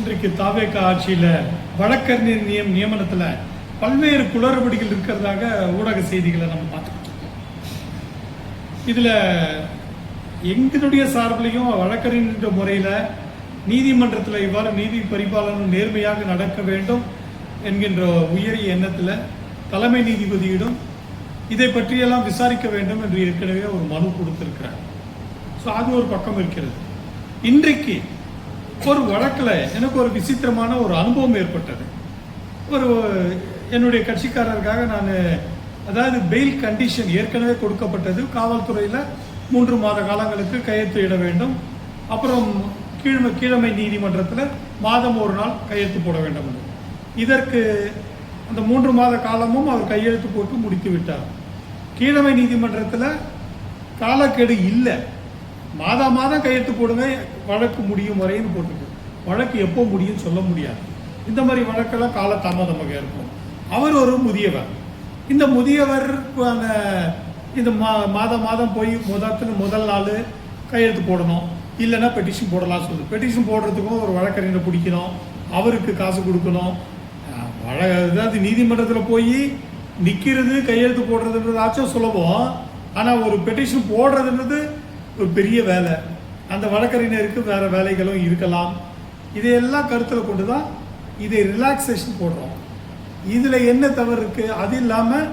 இன்றைக்கு தாவேகா ஆட்சியில் வழக்கறிஞர் நியமனத்தில் பல்வேறு குளறுபடிகள் இருக்கிறதாக ஊடக செய்திகளை நம்ம பார்த்துக்கிட்டு இருக்கோம். இதில் எங்களுடைய சார்பிலையும் வழக்கறிஞர் முறையில் நீதிமன்றத்தில் இவ்வாறு நீதி பரிபாலனம் நேர்மையாக நடக்க வேண்டும் என்கின்ற உயரிய எண்ணத்தில் தலைமை நீதிபதியிடம் இதை பற்றியெல்லாம் விசாரிக்க வேண்டும் என்று ஏற்கனவே ஒரு மனு கொடுத்திருக்கிறார். ஸோ அது ஒரு பக்கம் இருக்கிறது. இன்றைக்கு ஒரு வழக்கில் எனக்கு ஒரு விசித்திரமான ஒரு அனுபவம் ஏற்பட்டது. என்னுடைய கட்சிக்காரருக்காக நான் அதாவது பெயில் கண்டிஷன் ஏற்கனவே கொடுக்கப்பட்டது. காவல்துறையில் 3 மாத காலங்களுக்கு கையெழுத்து இட வேண்டும். அப்புறம் கீழமை நீதிமன்றத்தில் மாதம் ஒரு நாள் கையெழுத்து போட வேண்டும். இதற்கு அந்த 3 மாத காலமும் அவர் கையெழுத்து போட்டு முடித்து விட்டார். கீழமை நீதிமன்றத்தில் காலக்கெடு இல்லை, மாதம் கையெழுத்து போடுங்க, வழக்கு முடியும் வரைன்னு போட்டுருக்கு. வழக்கு எப்போ முடியும் சொல்ல முடியாது. இந்த மாதிரி வழக்கெல்லாம் கால தாமதமாக இருக்கும். அவர் ஒரு முதியவர். இந்த முதியவர் இந்த மாதம் போய் முதல் நாள் கையெழுத்து போடணும், இல்லைன்னா பெட்டிஷன் போடலாம் சொல்லுது. பெட்டிஷன் போடுறதுக்கும் ஒரு வழக்கறிஞரை பிடிக்கணும், அவருக்கு காசு கொடுக்கணும். அதாவது நீதிமன்றத்தில் போய் நிற்கிறது கையெழுத்து போடுறதுன்றதாச்சும் சுலபம். ஆனால் ஒரு பெட்டிஷன் போடுறதுன்றது ஒரு பெரிய வேலை. அந்த வழக்கறிஞருக்கு வேற வேலைகளும் இருக்கலாம். இதையெல்லாம் கருத்தில் கொண்டு தான் இதை ரிலாக்ஸேஷன் போடுறோம். இதில் என்ன தவறு இருக்கு? அது இல்லாமல்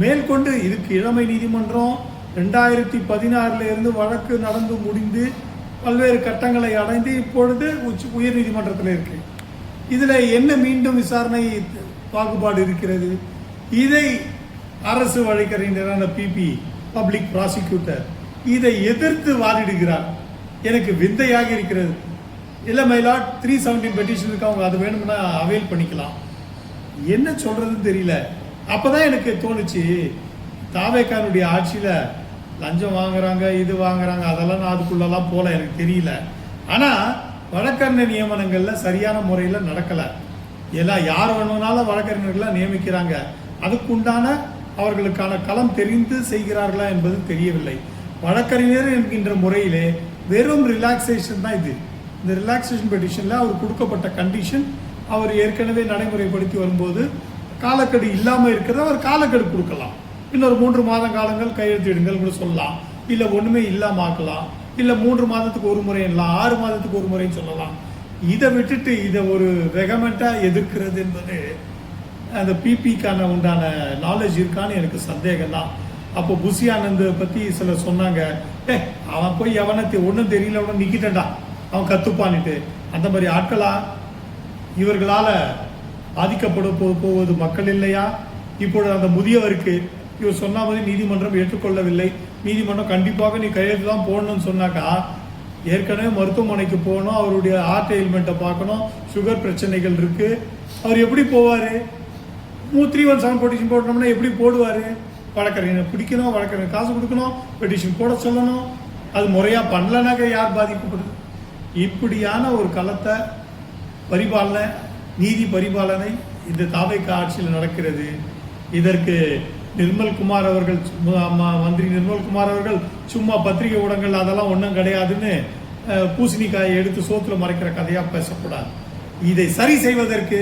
மேற்கொண்டு இதுக்கு இளமை நீதிமன்றம் 2016 இருந்து வழக்கு நடந்து முடிந்து பல்வேறு கட்டங்களை அடைந்து இப்பொழுது உயர் நீதிமன்றத்தில் இருக்கு. இதில் என்ன மீண்டும் விசாரணை பாகுபாடு இருக்கிறது? இதை அரசு வழக்கறிஞரான பிபி பப்ளிக் ப்ராசிக்யூட்டர் இதை எதிர்த்து வாதிடுகிறார். எனக்கு விந்தையாக இருக்கிறது. இல்லை மயிலாட் 317 பெட்டிஷன் இருக்கு, அவங்க அது வேணும்னா அவைல் பண்ணிக்கலாம். என்ன சொல்றதுன்னு தெரியல. அப்பதான் எனக்கு தோணுச்சு, தாவேகானுடைய ஆட்சியில லஞ்சம் வாங்குறாங்க, இது வாங்குறாங்க, அதெல்லாம் நான் அதுக்குள்ளெல்லாம் போல எனக்கு தெரியல. ஆனா வழக்கறிஞர் நியமனங்கள்ல சரியான முறையில் நடக்கல. எல்லாம் யார் வேணும்னாலும் வழக்கறிஞர்களை நியமிக்கிறாங்க. அதுக்குண்டான அவர்களுக்கான களம் தெரிந்து செய்கிறார்களா என்பது தெரியவில்லை. வழக்கறிஞர் என்கின்ற முறையிலே வெறும் ரிலாக்ஸேஷன் தான் இது. இந்த ரிலாக்ஸேஷன் பெட்டிஷனில் அவர் கொடுக்கப்பட்ட கண்டிஷன் அவர் ஏற்கனவே நடைமுறைப்படுத்தி வரும்போது காலக்கெடு இல்லாமல் இருக்கிறத அவர் காலக்கெடு கொடுக்கலாம். இன்னொரு 3 மாத காலங்கள் கையெழுத்திடுங்கள் கூட சொல்லலாம். இல்லை ஒன்றுமே இல்லாமல் ஆக்கலாம். இல்லை 3 மாதத்துக்கு ஒரு முறை இல்லலாம், 6 மாதத்துக்கு ஒரு முறைன்னு சொல்லலாம். இதை விட்டுட்டு இதை ஒரு வெகமெண்ட்டாக எதிர்க்கிறது என்பது அந்த பிபிக்கான உண்டான நாலேஜ் இருக்கான்னு எனக்கு சந்தேகம் தான். அப்போ புசி ஆனந்த் பற்றி சிலர் சொன்னாங்க, அவன் போய் எவனை ஒன்றும் தெரியல அவனை நிற்கிட்டா அவன் கத்துப்பான்ட்டு. அந்த மாதிரி ஆட்களா இவர்களால் பாதிக்கப்பட போவது மக்கள் இல்லையா? இப்பொழுது அந்த முதியவருக்கு இவர் சொன்ன மாதிரி நீதிமன்றம் ஏற்றுக்கொள்ளவில்லை. நீதிமன்றம் கண்டிப்பாக நீ கையெழுத்து தான் போடணும்னு சொன்னாக்கா, ஏற்கனவே மருத்துவமனைக்கு போகணும், அவருடைய ஹார்ட் எயில்மெண்ட்டை பார்க்கணும், சுகர் பிரச்சனைகள் இருக்கு, அவர் எப்படி போவார்? 317 பெட்டிஷன் போடணும்னா எப்படி போடுவார்? வழக்கறிஞர் பிடிக்கணும், வழக்கறிஞர் காசு கொடுக்கணும், பெட்டிஷன் போட சொல்லணும். அது முறையாக பண்ணலனாக்க யார் பாதிக்கப்படுது? இப்படியான ஒரு களத்தை நீதி பரிபாலனை இந்த தாவேகா ஆட்சியில் நடக்கிறது. இதற்கு நிர்மல்குமார் அவர்கள், மந்திரி நிர்மல்குமார் அவர்கள் சும்மா பத்திரிகை ஊடகங்கள் அதெல்லாம் ஒன்றும் கிடையாதுன்னு பூசணிக்காயை எடுத்து சோத்துல மறைக்கிற கதையாக பேசக்கூடாது. இதை சரி செய்வதற்கு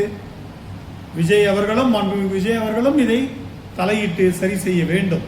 விஜய் அவர்களும் இதை தலையிட்டு சரி செய்ய வேண்டும்.